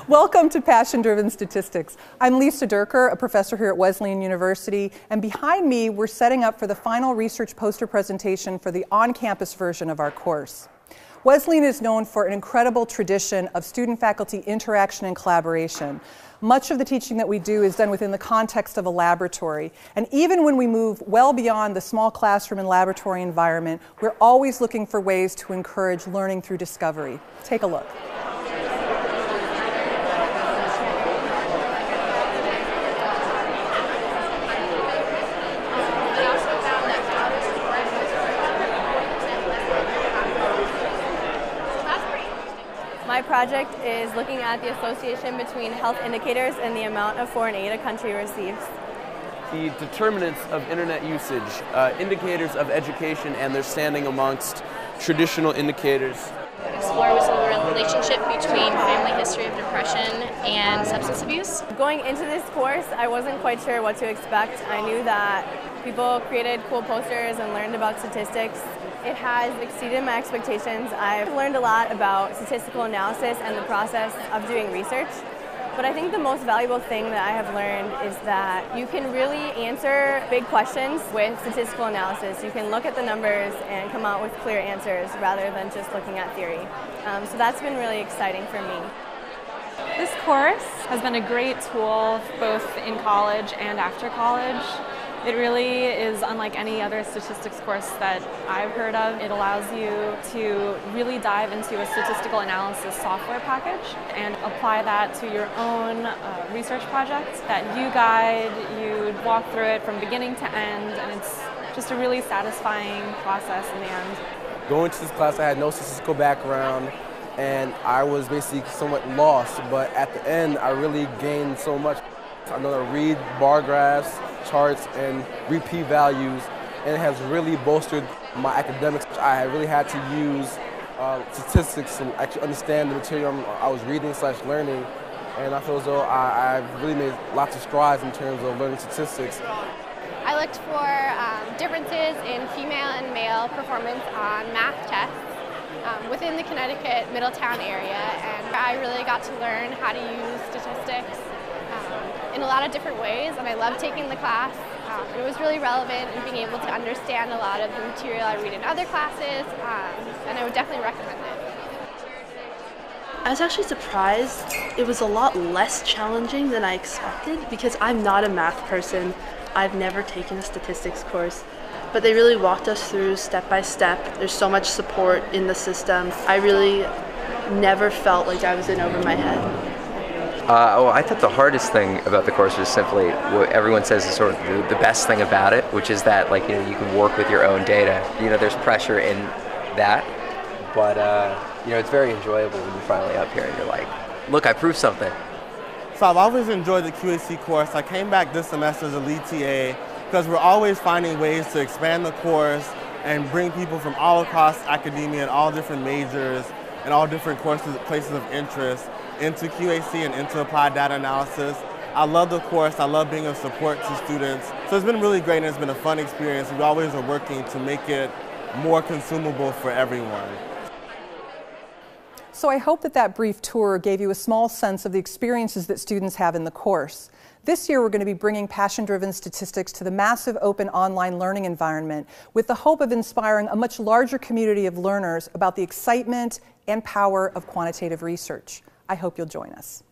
Welcome to Passion-Driven Statistics. I'm Lisa Dierker, a professor here at Wesleyan University, and behind me we're setting up for the final research poster presentation for the on-campus version of our course. Wesleyan is known for an incredible tradition of student-faculty interaction and collaboration. Much of the teaching that we do is done within the context of a laboratory, and even when we move well beyond the small classroom and laboratory environment, we're always looking for ways to encourage learning through discovery. Take a look. My project is looking at the association between health indicators and the amount of foreign aid a country receives. The determinants of internet usage, indicators of education and their standing amongst traditional indicators. Explore was the relationship between family history of depression and substance abuse. Going into this course, I wasn't quite sure what to expect. I knew that people created cool posters and learned about statistics. It has exceeded my expectations. I've learned a lot about statistical analysis and the process of doing research. But I think the most valuable thing that I have learned is that you can really answer big questions with statistical analysis. You can look at the numbers and come out with clear answers rather than just looking at theory. So that's been really exciting for me. This course has been a great tool both in college and after college. It really is unlike any other statistics course that I've heard of. It allows you to really dive into a statistical analysis software package and apply that to your own research project that you guide, you walk through it from beginning to end, and it's just a really satisfying process in the end. Going to this class, I had no statistical background, and I was basically somewhat lost, but at the end, I really gained so much. I know how to read bar graphs, charts, and read p-values, and it has really bolstered my academics. I really had to use statistics to actually understand the material I was reading/learning, and I feel as though I've really made lots of strides in terms of learning statistics. I looked for differences in female and male performance on math tests within the Connecticut Middletown area, and I really got to learn how to use statistics in a lot of different ways, and I loved taking the class. It was really relevant in being able to understand a lot of the material I read in other classes, and I would definitely recommend it. I was actually surprised. It was a lot less challenging than I expected because I'm not a math person. I've never taken a statistics course, but they really walked us through step by step. There's so much support in the system. I really never felt like I was in over my head. I thought the hardest thing about the course was simply what everyone says is sort of the best thing about it, which is that you can work with your own data. There's pressure in that, but it's very enjoyable when you're finally up here and you're like, look, I proved something. So I've always enjoyed the QAC course. I came back this semester as a lead TA because we're always finding ways to expand the course and bring people from all across academia and all different majors and all different courses, places of interest into QAC and into applied data analysis. I love the course. I love being of support to students. So it's been really great and it's been a fun experience. We always are working to make it more consumable for everyone. So I hope that brief tour gave you a small sense of the experiences that students have in the course. This year we're going to be bringing passion-driven statistics to the massive open online learning environment with the hope of inspiring a much larger community of learners about the excitement and power of quantitative research. I hope you'll join us.